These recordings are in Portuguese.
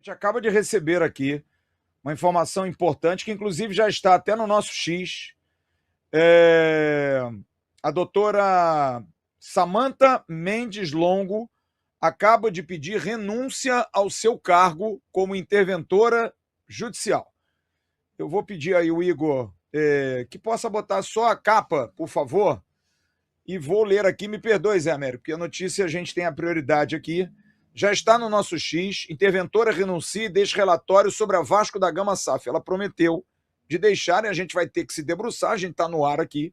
gente acaba de receber aqui uma informação importante que, inclusive, já está até no nosso X. A doutora Samantha Mendes Longo acaba de pedir renúncia ao seu cargo como interventora judicial. Eu vou pedir aí o Igor que possa botar só a capa, por favor, e vou ler aqui. Me perdoe, Zé Américo, porque a notícia a gente tem a prioridade aqui. Já está no nosso X. Interventora renuncia e deixa relatório sobre a Vasco da Gama SAF. Ela prometeu de deixar, e a gente vai ter que se debruçar, a gente está no ar aqui,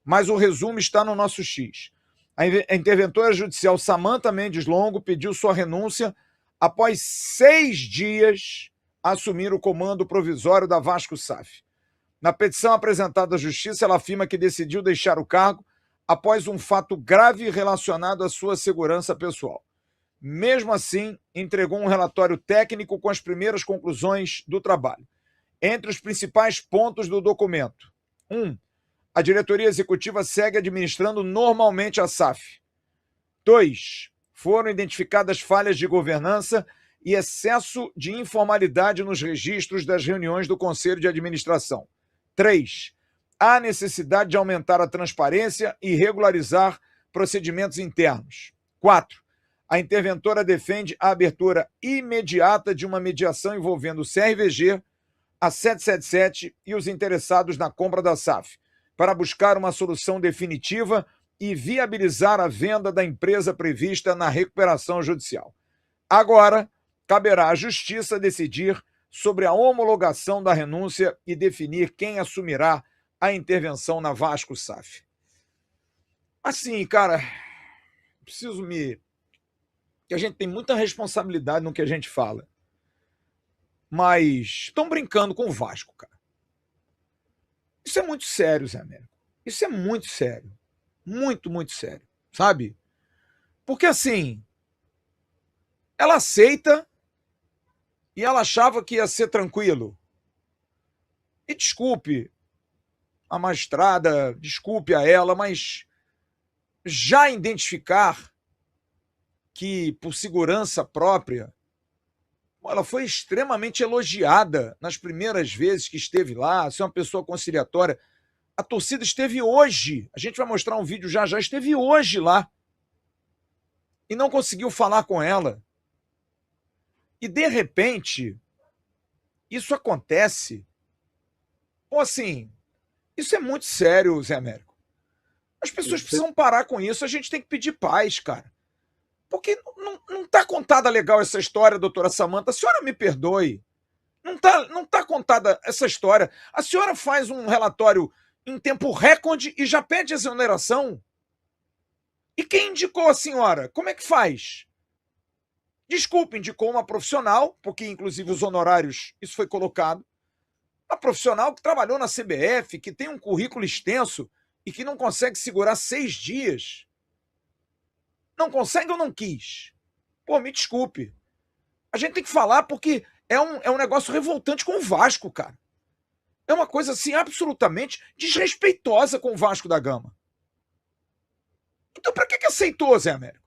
mas o resumo está no nosso X. A interventora judicial Samantha Mendes Longo pediu sua renúncia após 6 dias assumir o comando provisório da Vasco SAF. Na petição apresentada à Justiça, ela afirma que decidiu deixar o cargo após um fato grave relacionado à sua segurança pessoal. Mesmo assim, entregou um relatório técnico com as primeiras conclusões do trabalho. Entre os principais pontos do documento: 1. A diretoria executiva segue administrando normalmente a SAF. 2. Foram identificadas falhas de governança e excesso de informalidade nos registros das reuniões do Conselho de Administração. 3. Há necessidade de aumentar a transparência e regularizar procedimentos internos. 4. A interventora defende a abertura imediata de uma mediação envolvendo o CRVG, a 777 e os interessados na compra da SAF, para buscar uma solução definitiva e viabilizar a venda da empresa prevista na recuperação judicial. Agora, caberá à Justiça decidir sobre a homologação da renúncia e definir quem assumirá a intervenção na Vasco SAF. Assim, cara, que a gente tem muita responsabilidade no que a gente fala. Mas estão brincando com o Vasco, cara. Isso é muito sério, Zé Américo. Isso é muito sério. Muito, muito sério. Sabe? Porque assim, ela aceita e ela achava que ia ser tranquilo. E desculpe a magistrada, desculpe a ela, mas já identificar que, por segurança própria, ela foi extremamente elogiada nas primeiras vezes que esteve lá, ser uma pessoa conciliatória. A torcida esteve hoje, a gente vai mostrar um vídeo já, esteve hoje lá e não conseguiu falar com ela. E, de repente, isso acontece. Ou assim, isso é muito sério, Zé Américo. As pessoas precisam parar com isso, a gente tem que pedir paz, cara. Porque não está contada legal essa história, doutora Samantha. A senhora me perdoe. Não tá contada essa história. A senhora faz um relatório em tempo recorde e já pede exoneração? E quem indicou a senhora? Como é que faz? Desculpe, indicou uma profissional, porque inclusive os honorários, isso foi colocado. Uma profissional que trabalhou na CBF, que tem um currículo extenso e que não consegue segurar 6 dias. Não consegue ou não quis? Pô, me desculpe. A gente tem que falar porque é um negócio revoltante com o Vasco, cara. É uma coisa assim absolutamente desrespeitosa com o Vasco da Gama. Então pra que aceitou, Zé Américo?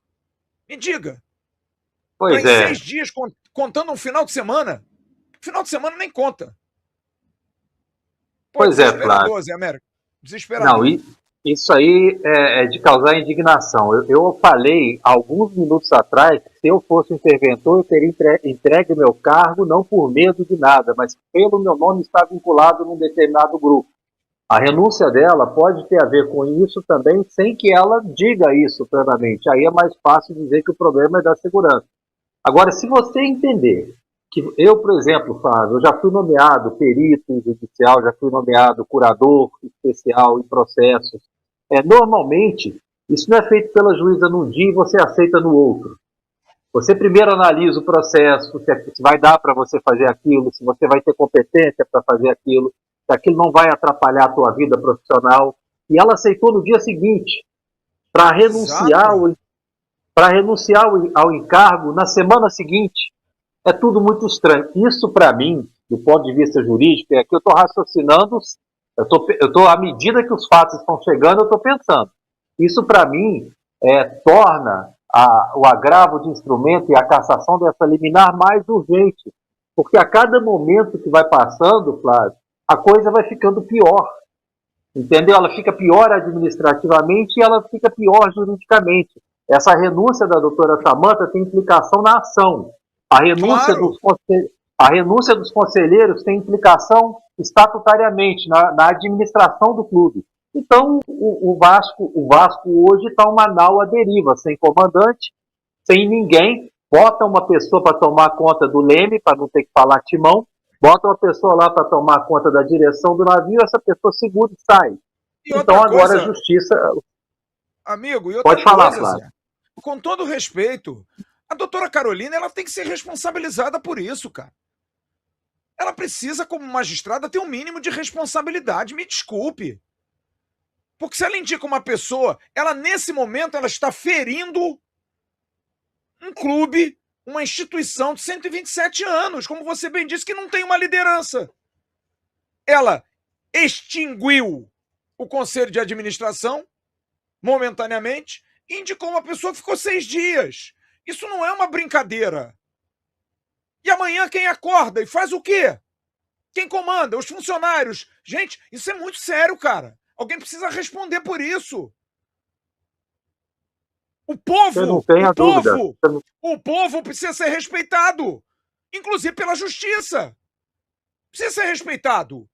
Me diga. Pois pra em é. 6 dias, contando um final de semana. Final de semana nem conta. Pô, Pois é, Flávio. Zé Américo. Desesperador. Não, isso aí é de causar indignação. Eu falei alguns minutos atrás que se eu fosse interventor, eu teria entregue meu cargo não por medo de nada, mas pelo meu nome estar vinculado num determinado grupo. A renúncia dela pode ter a ver com isso também, sem que ela diga isso plenamente. Aí é mais fácil dizer que o problema é da segurança. Agora, se você entender que eu, por exemplo, Flávio, eu já fui nomeado perito judicial, já fui nomeado curador especial em processos. Normalmente, isso não é feito pela juíza num dia e você aceita no outro. Você primeiro analisa o processo, se vai dar para você fazer aquilo, se você vai ter competência para fazer aquilo, se aquilo não vai atrapalhar a tua vida profissional. E ela aceitou no dia seguinte, para renunciar ao encargo na semana seguinte. É tudo muito estranho. Isso, para mim, do ponto de vista jurídico, é que eu estou raciocinando, à medida que os fatos estão chegando, eu estou pensando. Isso, para mim, torna o agravo de instrumento e a cassação dessa liminar mais urgente. Porque a cada momento que vai passando, Flávio, a coisa vai ficando pior. Entendeu? Ela fica pior administrativamente e ela fica pior juridicamente. Essa renúncia da doutora Samanta tem implicação na ação. A renúncia, Claro. a renúncia dos conselheiros tem implicação estatutariamente na administração do clube. Então, o Vasco hoje está uma nau à deriva, sem comandante, sem ninguém. Bota uma pessoa para tomar conta do leme, para não ter que falar timão. Bota uma pessoa lá para tomar conta da direção do navio, essa pessoa segura e sai. E então agora coisa, a justiça... Amigo, e outra pode falar, Flávio. Zé, com todo respeito, a doutora Carolina ela tem que ser responsabilizada por isso, cara. Ela precisa, como magistrada, ter um mínimo de responsabilidade. Me desculpe. Porque se ela indica uma pessoa, ela nesse momento ela está ferindo um clube, uma instituição de 127 anos, como você bem disse, que não tem uma liderança. Ela extinguiu o conselho de administração, momentaneamente, e indicou uma pessoa que ficou 6 dias. Isso não é uma brincadeira. E amanhã quem acorda e faz o quê? Quem comanda? Os funcionários. Gente, isso é muito sério, cara. Alguém precisa responder por isso. O povo precisa ser respeitado, inclusive pela justiça. Precisa ser respeitado.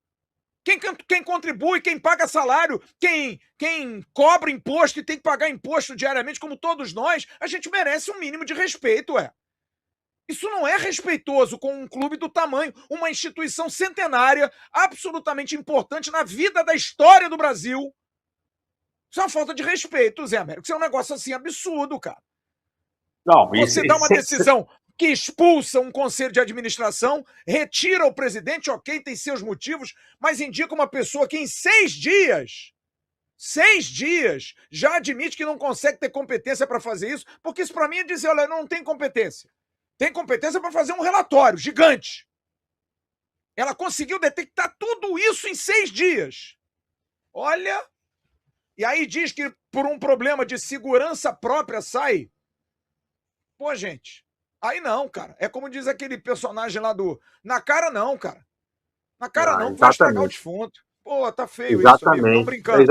Quem contribui, quem paga salário, quem cobra imposto e tem que pagar imposto diariamente, como todos nós, a gente merece um mínimo de respeito, Isso não é respeitoso com um clube do tamanho, uma instituição centenária, absolutamente importante na vida da história do Brasil. Isso é uma falta de respeito, Zé Américo. Isso é um negócio assim absurdo, cara. Não, você dá uma decisão que expulsa um conselho de administração, retira o presidente, ok, tem seus motivos, mas indica uma pessoa que em 6 dias, já admite que não consegue ter competência para fazer isso, porque isso para mim é dizer, olha, não tem competência. Tem competência para fazer um relatório gigante. Ela conseguiu detectar tudo isso em 6 dias. Olha, e aí diz que por um problema de segurança própria sai. Pô, gente, aí não, cara. É como diz aquele personagem lá do... Na cara não, cara. Na cara não, que vai estragar o defunto. Pô, tá feio isso, amigo. Não brincando.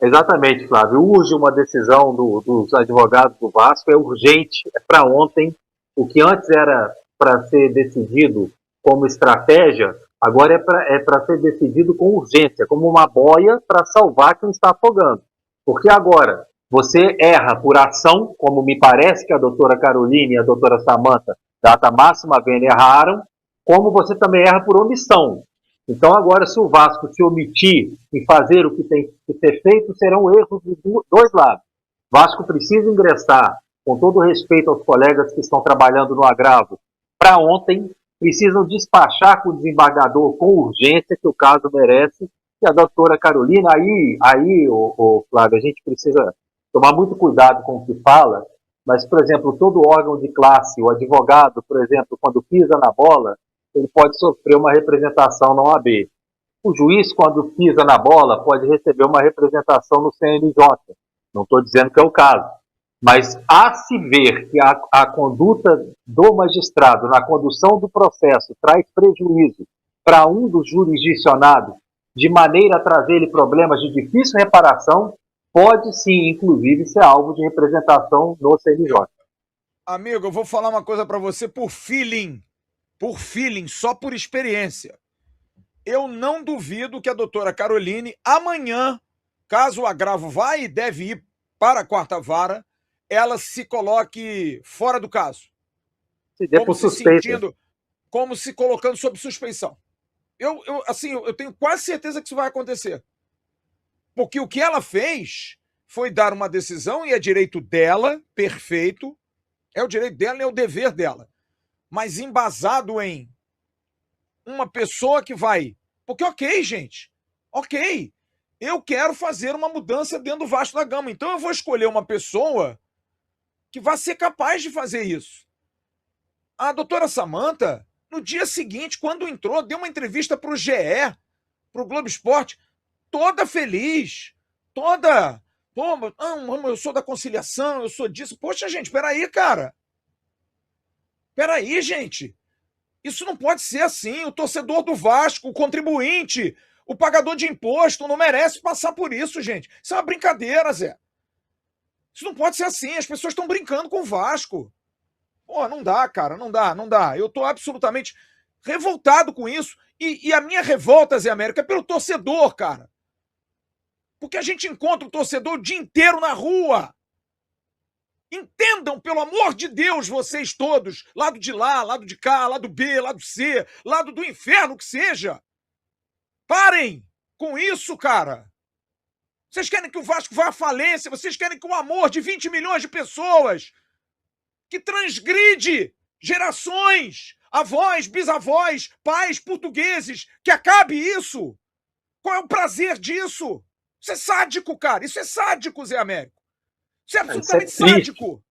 Exatamente, Flávio. Urge uma decisão dos advogados do Vasco, é urgente, é para ontem. O que antes era para ser decidido como estratégia, agora é para ser decidido com urgência, como uma boia para salvar quem está afogando. Porque agora você erra por ação, como me parece que a doutora Carolina e a doutora Samanta, data máxima vênia, erraram, como você também erra por omissão. Então agora, se o Vasco se omitir em fazer o que tem que ser feito, serão erros dos dois lados. O Vasco precisa ingressar, com todo respeito aos colegas que estão trabalhando no agravo, para ontem, precisam despachar com o desembargador com urgência, que o caso merece, e a doutora Carolina, Flávio, a gente precisa tomar muito cuidado com o que fala, mas, por exemplo, todo órgão de classe, o advogado, por exemplo, quando pisa na bola, ele pode sofrer uma representação na OAB. O juiz, quando pisa na bola, pode receber uma representação no CNJ. Não estou dizendo que é o caso. Mas, a se ver que a conduta do magistrado na condução do processo traz prejuízo para um dos jurisdicionados, de maneira a trazer-lhe problemas de difícil reparação, pode sim, inclusive, ser alvo de representação no CNJ. Amigo, eu vou falar uma coisa para você por feeling, só por experiência. Eu não duvido que a doutora Caroline, amanhã, caso o agravo vá e deve ir para a 4ª vara, ela se coloque fora do caso. Se der por suspeita. Como se colocando sob suspeição. Eu tenho quase certeza que isso vai acontecer. Porque o que ela fez foi dar uma decisão, e é direito dela, perfeito, é o direito dela e é o dever dela. Mas embasado em uma pessoa que vai... Porque ok, gente, ok, eu quero fazer uma mudança dentro do Vasco da Gama, então eu vou escolher uma pessoa que vai ser capaz de fazer isso. A doutora Samanta, no dia seguinte, quando entrou, deu uma entrevista para o GE, para o Globo Esporte, toda feliz, toda Pô, eu sou da conciliação, eu sou disso. Poxa, gente, peraí, cara. Peraí, gente. Isso não pode ser assim. O torcedor do Vasco, o contribuinte, o pagador de imposto não merece passar por isso, gente. Isso é uma brincadeira, Zé. Isso não pode ser assim. As pessoas estão brincando com o Vasco. Pô, não dá, cara, não dá, não dá. Eu tô absolutamente revoltado com isso. E a minha revolta, Zé América, é pelo torcedor, cara. Porque a gente encontra o torcedor o dia inteiro na rua. Entendam, pelo amor de Deus, vocês todos, lado de lá, lado de cá, lado B, lado C, lado do inferno que seja. Parem com isso, cara. Vocês querem que o Vasco vá à falência, vocês querem que o amor de 20 milhões de pessoas, que transgride gerações, avós, bisavós, pais portugueses, que acabe isso. Qual é o prazer disso? Isso é sádico, cara. Isso é sádico, Zé Américo. Isso é absolutamente sádico.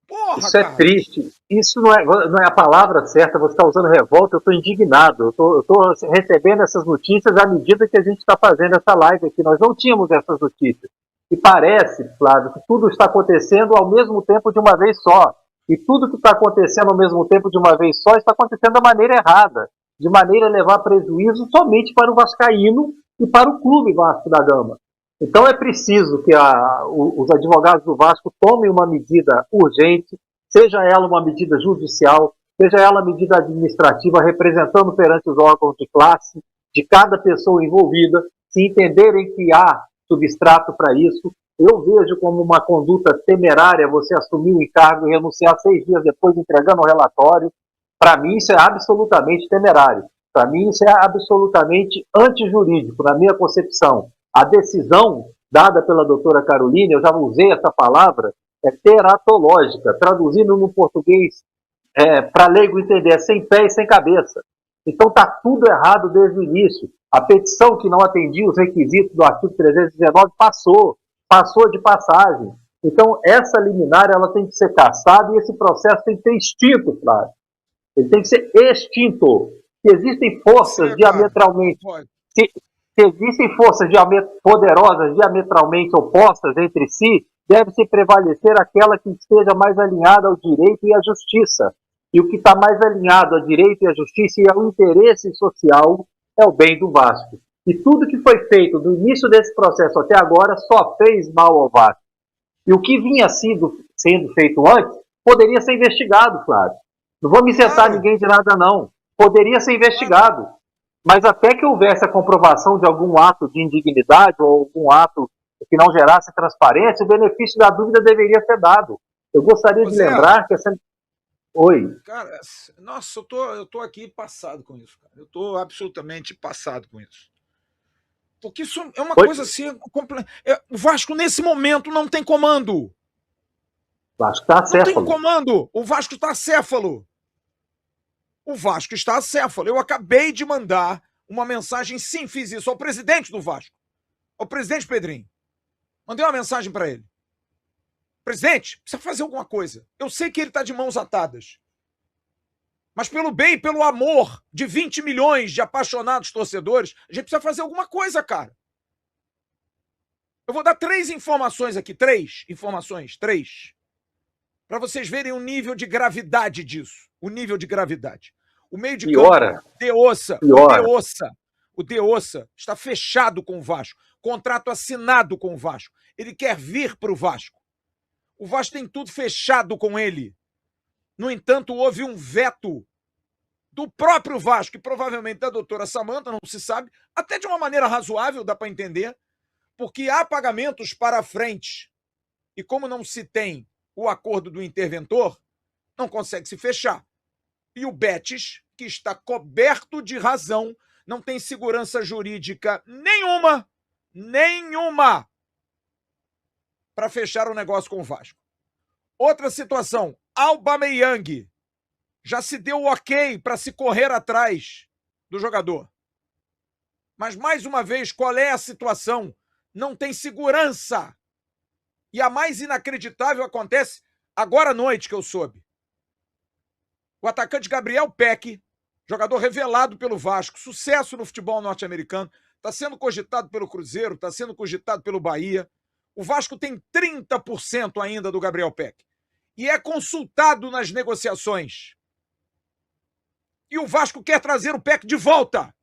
Porra, isso cara. É triste. Isso não é a palavra certa. Você está usando revolta. Eu estou indignado. Eu estou recebendo essas notícias à medida que a gente está fazendo essa live aqui. Nós não tínhamos essas notícias. E parece, Flávio, que tudo está acontecendo ao mesmo tempo de uma vez só. E tudo que está acontecendo ao mesmo tempo de uma vez só está acontecendo da maneira errada. De maneira a levar prejuízo somente para o vascaíno e para o clube Vasco da Gama. Então é preciso que os advogados do Vasco tomem uma medida urgente, seja ela uma medida judicial, seja ela medida administrativa, representando perante os órgãos de classe de cada pessoa envolvida, se entenderem que há substrato para isso. Eu vejo como uma conduta temerária você assumir o encargo e renunciar 6 dias depois entregando o relatório. Para mim isso é absolutamente temerário. Para mim isso é absolutamente antijurídico, na minha concepção. A decisão dada pela doutora Carolina, eu já usei essa palavra, é teratológica, traduzindo no português para leigo entender, é sem pé e sem cabeça. Então está tudo errado desde o início. A petição que não atendia os requisitos do artigo 319 passou de passagem. Então essa liminar ela tem que ser cassada e esse processo tem que ser extinto, Flávio. Ele tem que ser extinto. Se existem forças diametralmente... Se existem forças poderosas diametralmente opostas entre si, deve-se prevalecer aquela que esteja mais alinhada ao direito e à justiça. E o que está mais alinhado ao direito e à justiça e ao interesse social é o bem do Vasco. E tudo que foi feito do início desse processo até agora só fez mal ao Vasco. E o que vinha sendo feito antes poderia ser investigado, Flávio. Não vou me isentar ninguém de nada, não. Poderia ser investigado. Mas até que houvesse a comprovação de algum ato de indignidade ou algum ato que não gerasse transparência, o benefício da dúvida deveria ser dado. Eu gostaria de lembrar que essa... Oi. Cara, nossa, eu tô aqui passado com isso, cara. Eu tô absolutamente passado com isso. Porque isso é uma coisa assim... O Vasco, nesse momento, não tem comando. O Vasco está acéfalo. Não tem comando. O Vasco está acéfalo. O Vasco está acéfalo. Eu acabei de mandar uma mensagem, sim, fiz isso, ao presidente do Vasco, ao presidente Pedrinho. Mandei uma mensagem para ele. Presidente, precisa fazer alguma coisa. Eu sei que ele está de mãos atadas. Mas pelo bem e pelo amor de 20 milhões de apaixonados torcedores, a gente precisa fazer alguma coisa, cara. Eu vou dar 3 informações aqui, 3 informações, 3. Para vocês verem o nível de gravidade disso. O nível de gravidade. O meio de campo, o De Ossa está fechado com o Vasco. Contrato assinado com o Vasco. Ele quer vir para o Vasco. O Vasco tem tudo fechado com ele. No entanto, houve um veto do próprio Vasco, e provavelmente da doutora Samanta, não se sabe, até de uma maneira razoável, dá para entender, porque há pagamentos para frente. E como não se tem o acordo do interventor, não consegue se fechar. E o Betis, que está coberto de razão, não tem segurança jurídica nenhuma, para fechar o negócio com o Vasco. Outra situação, Aubameyang. Já se deu ok para se correr atrás do jogador. Mas, mais uma vez, qual é a situação? Não tem segurança. E a mais inacreditável acontece agora à noite, que eu soube. O atacante Gabriel Peck, jogador revelado pelo Vasco, sucesso no futebol norte-americano, está sendo cogitado pelo Cruzeiro, está sendo cogitado pelo Bahia. O Vasco tem 30% ainda do Gabriel Peck. E é consultado nas negociações. E o Vasco quer trazer o Peck de volta.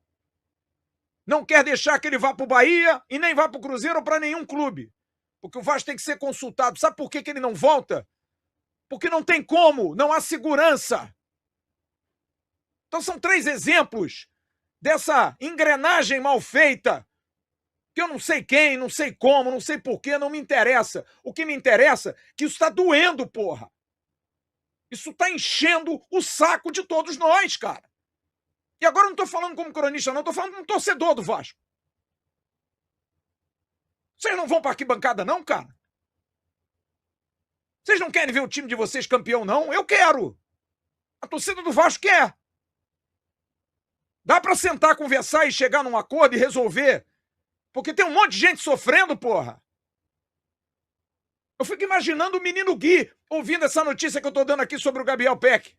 Não quer deixar que ele vá para o Bahia e nem vá para o Cruzeiro ou para nenhum clube. Porque o Vasco tem que ser consultado. Sabe por que ele não volta? Porque não tem como, não há segurança. Então são 3 exemplos dessa engrenagem mal feita, que eu não sei quem, não sei como, não sei porquê, não me interessa. O que me interessa é que isso está doendo, porra. Isso está enchendo o saco de todos nós, cara. E agora eu não estou falando como cronista, não, estou falando como torcedor do Vasco. Vocês não vão para arquibancada, não, cara? Vocês não querem ver o time de vocês campeão, não? Eu quero. A torcida do Vasco quer. Dá para sentar, conversar e chegar num acordo e resolver. Porque tem um monte de gente sofrendo, porra. Eu fico imaginando o menino Gui ouvindo essa notícia que eu tô dando aqui sobre o Gabriel Peck.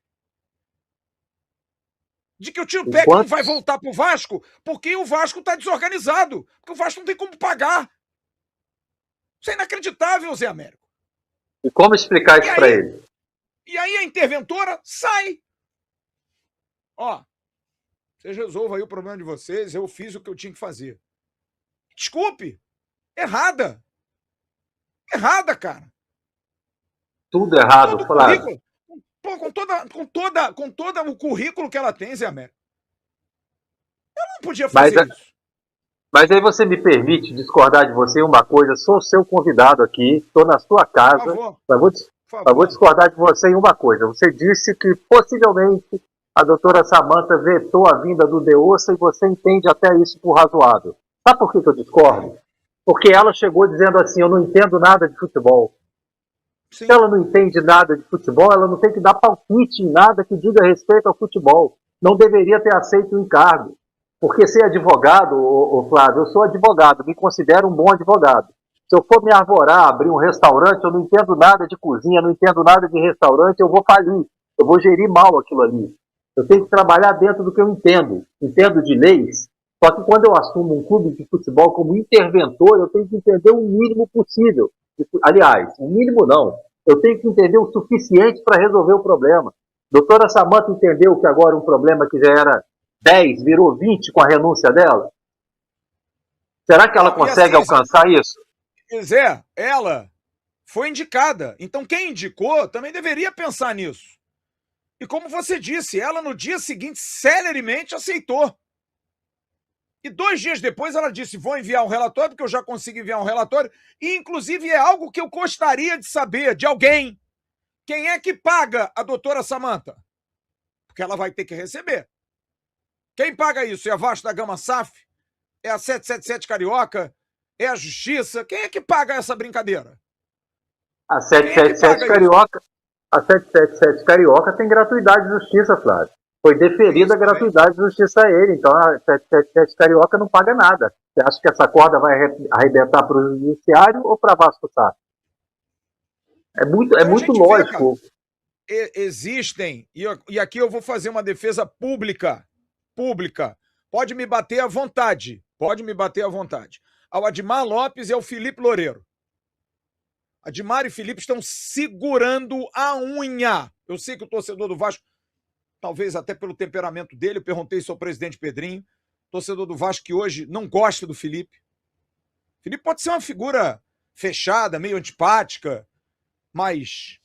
De que o tio Peck não vai voltar pro Vasco porque o Vasco tá desorganizado. Porque o Vasco não tem como pagar. Isso é inacreditável, Zé Américo. E como explicar isso para ele? E aí a interventora sai. Ó, vocês resolvam aí o problema de vocês, eu fiz o que eu tinha que fazer. Desculpe. Errada. Errada, cara. Tudo errado, Flávio. Pô, com todo o currículo que ela tem, Zé Américo. Ela não podia fazer isso. Mas aí você me permite discordar de você em uma coisa. Sou seu convidado aqui, estou na sua casa. Por favor. Mas vou discordar de você em uma coisa. Você disse que possivelmente a doutora Samanta vetou a vinda do Deossa e você entende até isso por razoável. Sabe por que eu discordo? Porque ela chegou dizendo assim, eu não entendo nada de futebol. Sim. Se ela não entende nada de futebol, ela não tem que dar palpite em nada que diga respeito ao futebol. Não deveria ter aceito o encargo. Porque ser advogado, Flávio, eu sou advogado, me considero um bom advogado. Se eu for me arvorar, abrir um restaurante, eu não entendo nada de cozinha, não entendo nada de restaurante, eu vou falir. Eu vou gerir mal aquilo ali. Eu tenho que trabalhar dentro do que eu entendo. Entendo de leis. Só que quando eu assumo um clube de futebol como interventor, eu tenho que entender o mínimo possível. Aliás, o mínimo não. Eu tenho que entender o suficiente para resolver o problema. Doutora Samanta entendeu que agora um problema que já era 10 virou 20 com a renúncia dela? Será que ela consegue alcançar isso? Zé, ela foi indicada. Então quem indicou também deveria pensar nisso. E como você disse, ela no dia seguinte celeremente aceitou. E 2 dias depois ela disse, vou enviar um relatório, porque eu já consigo enviar um relatório, e inclusive é algo que eu gostaria de saber de alguém. Quem é que paga a doutora Samanta? Porque ela vai ter que receber. Quem paga isso? É a Vasta Gama SAF? É a 777 Carioca? É a Justiça? Quem é que paga essa brincadeira? A 777 Carioca, a 777 Carioca tem gratuidade de justiça, Flávio. Foi deferida a gratuidade de justiça a ele, então a 777 Carioca não paga nada. Você acha que essa corda vai arrebentar para o judiciário ou para Vasco SAF? É muito lógico. Existem, e aqui eu vou fazer uma defesa pública. Pode me bater à vontade. Ao Admar Lopes e ao Felipe Loureiro. Admar e Felipe estão segurando a unha. Eu sei que o torcedor do Vasco, talvez até pelo temperamento dele, eu perguntei isso ao presidente Pedrinho, torcedor do Vasco que hoje não gosta do Felipe. Felipe pode ser uma figura fechada, meio antipática, mas,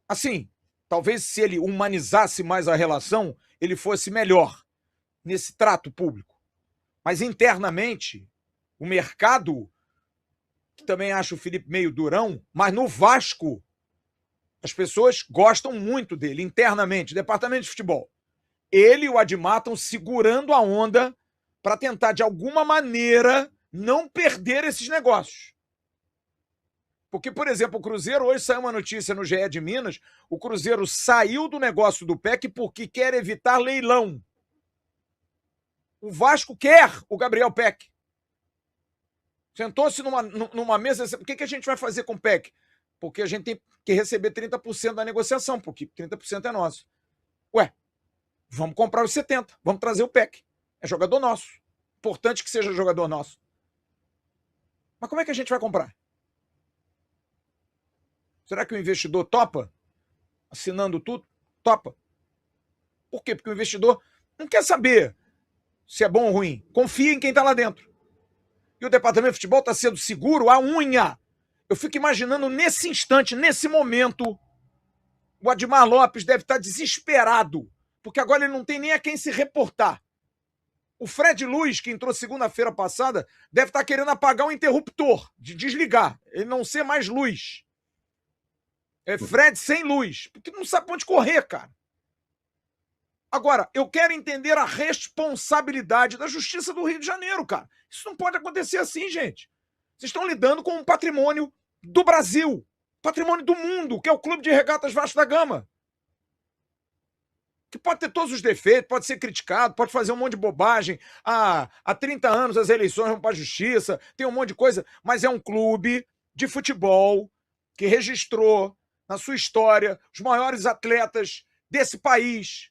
assim, talvez se ele humanizasse mais a relação, ele fosse melhor nesse trato público. Mas internamente, o mercado, que também acha o Felipe meio durão, mas no Vasco, as pessoas gostam muito dele, internamente, departamento de futebol. Ele e o Admar estão segurando a onda para tentar, de alguma maneira, não perder esses negócios. Porque, por exemplo, o Cruzeiro, hoje saiu uma notícia no GE de Minas, o Cruzeiro saiu do negócio do PEC porque quer evitar leilão. O Vasco quer o Gabriel Peck. Sentou-se numa mesa, o que a gente vai fazer com o Peck? Porque a gente tem que receber 30% da negociação, porque 30% é nosso. Ué, vamos comprar os 70%, vamos trazer o Peck. É jogador nosso. Importante que seja jogador nosso. Mas como é que a gente vai comprar? Será que o investidor topa? Assinando tudo? Topa. Por quê? Porque o investidor não quer saber se é bom ou ruim. Confia em quem está lá dentro. E o departamento de futebol está sendo seguro à unha. Eu fico imaginando nesse instante, nesse momento, o Admar Lopes deve estar desesperado, porque agora ele não tem nem a quem se reportar. O Fred Luz, que entrou segunda-feira passada, deve estar querendo apagar o interruptor, de desligar, ele não ser mais luz. É Fred sem luz, porque não sabe pra onde correr, cara. Agora, eu quero entender a responsabilidade da Justiça do Rio de Janeiro, cara. Isso não pode acontecer assim, gente. Vocês estão lidando com um patrimônio do Brasil, patrimônio do mundo, que é o Clube de Regatas Vasco da Gama. Que pode ter todos os defeitos, pode ser criticado, pode fazer um monte de bobagem. Há 30 anos as eleições vão para a Justiça, tem um monte de coisa, mas é um clube de futebol que registrou na sua história os maiores atletas desse país,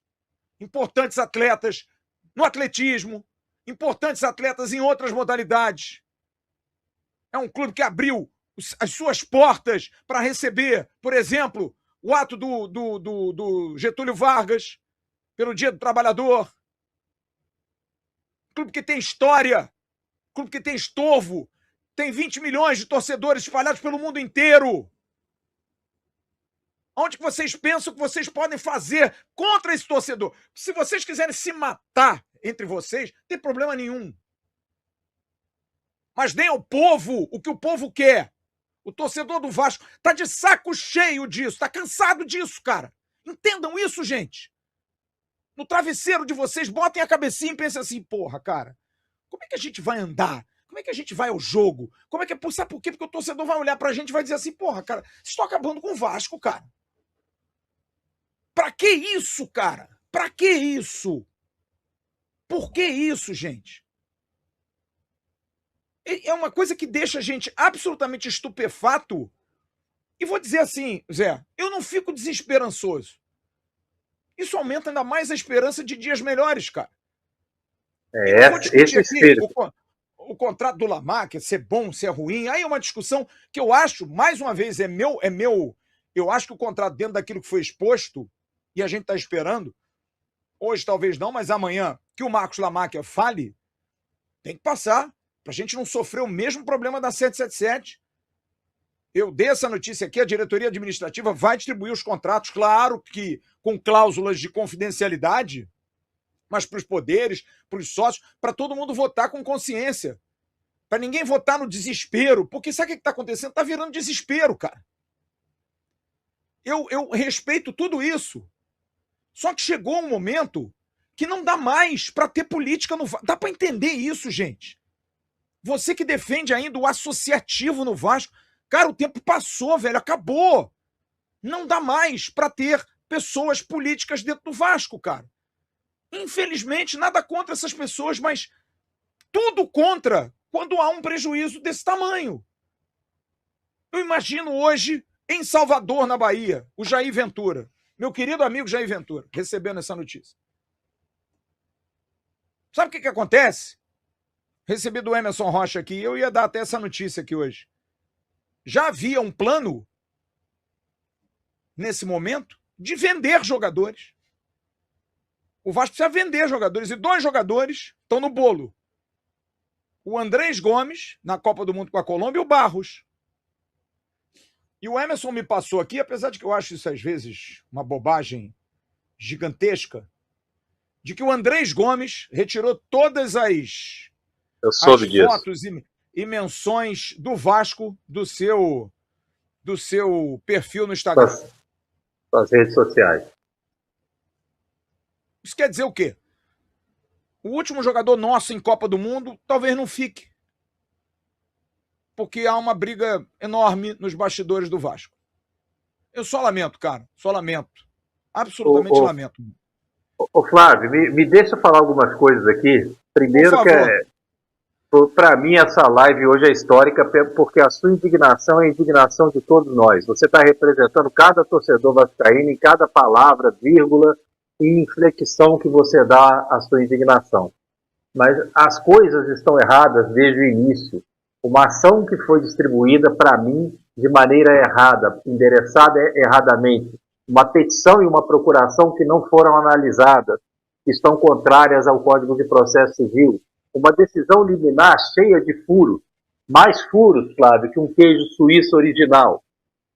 importantes atletas no atletismo, importantes atletas em outras modalidades. É um clube que abriu as suas portas para receber, por exemplo, o ato do Getúlio Vargas, pelo Dia do Trabalhador. Clube que tem história, clube que tem estorvo, tem 20 milhões de torcedores espalhados pelo mundo inteiro. Onde que vocês pensam que vocês podem fazer contra esse torcedor? Se vocês quiserem se matar entre vocês, não tem problema nenhum. Mas deem ao povo o que o povo quer. O torcedor do Vasco tá de saco cheio disso, tá cansado disso, cara. Entendam isso, gente. No travesseiro de vocês, botem a cabecinha e pensem assim, porra, cara, como é que a gente vai andar? Como é que a gente vai ao jogo? Como é que sabe por quê? Porque o torcedor vai olhar pra gente e vai dizer assim, porra, cara, vocês estão acabando com o Vasco, cara. Pra que isso, cara? Pra que isso? Por que isso, gente? É uma coisa que deixa a gente absolutamente estupefato. E vou dizer assim, Zé, eu não fico desesperançoso. Isso aumenta ainda mais a esperança de dias melhores, cara. Esse espírito. O contrato do Lamarck, se é bom, se é ruim, aí é uma discussão que eu acho, mais uma vez, eu acho que o contrato dentro daquilo que foi exposto, e a gente está esperando, hoje talvez não, mas amanhã, que o Marcos Lamarck fale, tem que passar, para a gente não sofrer o mesmo problema da 777. Eu dei essa notícia aqui, a diretoria administrativa vai distribuir os contratos, claro que com cláusulas de confidencialidade, mas para os poderes, para os sócios, para todo mundo votar com consciência. Para ninguém votar no desespero, porque sabe o que está acontecendo? Está virando desespero, cara. Eu respeito tudo isso. Só que chegou um momento que não dá mais para ter política no Vasco. Dá para entender isso, gente. Você que defende ainda o associativo no Vasco, cara, o tempo passou, velho, acabou. Não dá mais para ter pessoas políticas dentro do Vasco, cara. Infelizmente, nada contra essas pessoas, mas tudo contra quando há um prejuízo desse tamanho. Eu imagino hoje, em Salvador, na Bahia, o Jair Ventura, meu querido amigo Jair Ventura, recebendo essa notícia. Sabe o que acontece? Recebi do Emerson Rocha aqui, eu ia dar até essa notícia aqui hoje. Já havia um plano, nesse momento, de vender jogadores. O Vasco precisa vender jogadores, e 2 jogadores estão no bolo. O Andrés Gomes, na Copa do Mundo com a Colômbia, e o Barros. E o Emerson me passou aqui, apesar de que eu acho isso às vezes uma bobagem gigantesca, de que o Andrés Gomes retirou todas as fotos e menções do Vasco do seu perfil no Instagram. Das redes sociais. Isso quer dizer o quê? O último jogador nosso em Copa do Mundo talvez não fique. Porque há uma briga enorme nos bastidores do Vasco. Eu só lamento, cara. Só lamento. Absolutamente lamento. Ô Flávio, me deixa falar algumas coisas aqui. Primeiro que para mim essa live hoje é histórica porque a sua indignação é a indignação de todos nós. Você está representando cada torcedor vascaíno em cada palavra, vírgula e inflexão que você dá à sua indignação. Mas as coisas estão erradas desde o início. Uma ação que foi distribuída, para mim, de maneira errada, endereçada erradamente, uma petição e uma procuração que não foram analisadas, que estão contrárias ao Código de Processo Civil, uma decisão liminar cheia de furos, mais furos, Flávio, que um queijo suíço original,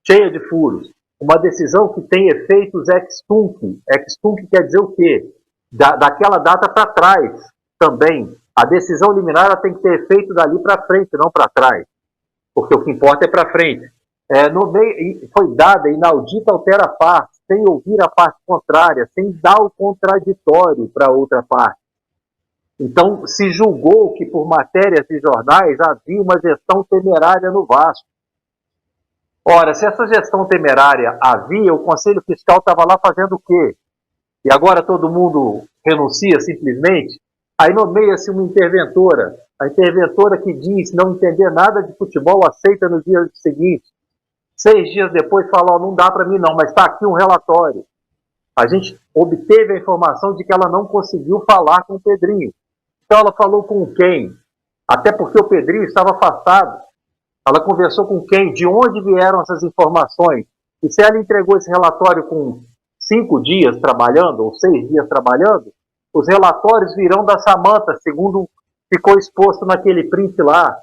cheia de furos, uma decisão que tem efeitos ex-tunc. Ex-tunc quer dizer o quê? Daquela data para trás também. A decisão liminar ela tem que ter efeito dali para frente, não para trás, porque o que importa é para frente. No meio, foi dada inaudita altera parte, sem ouvir a parte contrária, sem dar o contraditório para a outra parte. Então, se julgou que por matérias de jornais havia uma gestão temerária no Vasco. Ora, se essa gestão temerária havia, o Conselho Fiscal estava lá fazendo o quê? E agora todo mundo renuncia simplesmente? Aí nomeia-se uma interventora. A interventora que diz não entender nada de futebol aceita no dia seguinte. 6 dias depois fala, não dá para mim não, mas está aqui um relatório. A gente obteve a informação de que ela não conseguiu falar com o Pedrinho. Então ela falou com quem? Até porque o Pedrinho estava afastado. Ela conversou com quem? De onde vieram essas informações? E se ela entregou esse relatório com 5 dias trabalhando, ou 6 dias trabalhando, os relatórios virão da Samanta, segundo ficou exposto naquele print lá.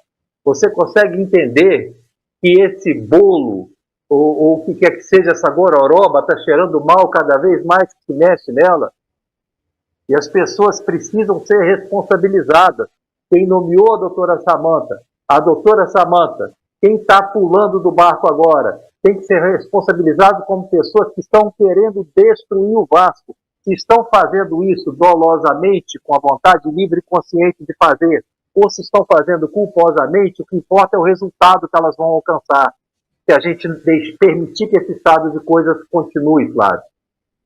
Você consegue entender que esse bolo, ou o que quer que seja essa gororoba, está cheirando mal cada vez mais que se mexe nela? E as pessoas precisam ser responsabilizadas. Quem nomeou a doutora Samanta? A doutora Samanta. Quem está pulando do barco agora? Tem que ser responsabilizado como pessoas que estão querendo destruir o Vasco. Se estão fazendo isso dolosamente, com a vontade livre e consciente de fazer, ou se estão fazendo culposamente, o que importa é o resultado que elas vão alcançar. Se a gente permitir que esse estado de coisas continue, Flávio.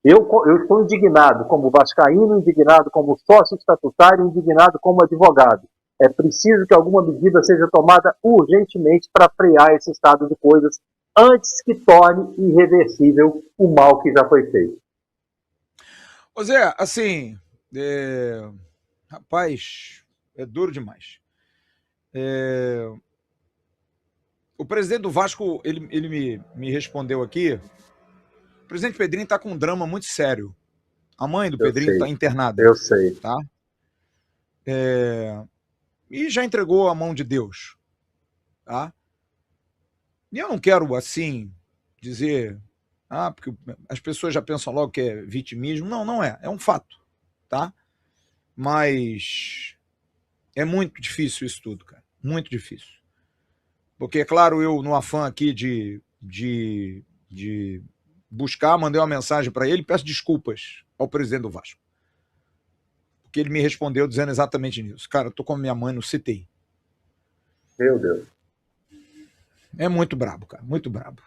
Eu estou indignado como vascaíno, indignado como sócio estatutário, indignado como advogado. É preciso que alguma medida seja tomada urgentemente para frear esse estado de coisas antes que torne irreversível o mal que já foi feito. Ô Zé, assim, rapaz, é duro demais. O presidente do Vasco, ele me respondeu aqui. O presidente Pedrinho está com um drama muito sério. A mãe do Pedrinho está internada. Eu sei. Tá? E já entregou a mão de Deus. Tá? E eu não quero, assim, dizer... porque as pessoas já pensam logo que é vitimismo. Não, não é. É um fato. Tá? Mas é muito difícil isso tudo, cara. Muito difícil. Porque, é claro, eu, no afã aqui de buscar, mandei uma mensagem para ele, peço desculpas ao presidente do Vasco. Porque ele me respondeu dizendo exatamente nisso. Cara, eu tô com a minha mãe no CTI. Meu Deus. É muito brabo, cara. Muito brabo.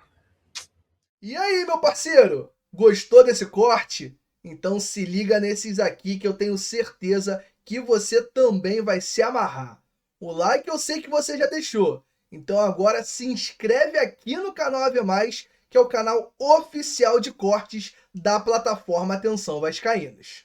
E aí, meu parceiro? Gostou desse corte? Então se liga nesses aqui que eu tenho certeza que você também vai se amarrar. O like eu sei que você já deixou. Então agora se inscreve aqui no canal AV+, que é o canal oficial de cortes da plataforma Atenção Vascaínos.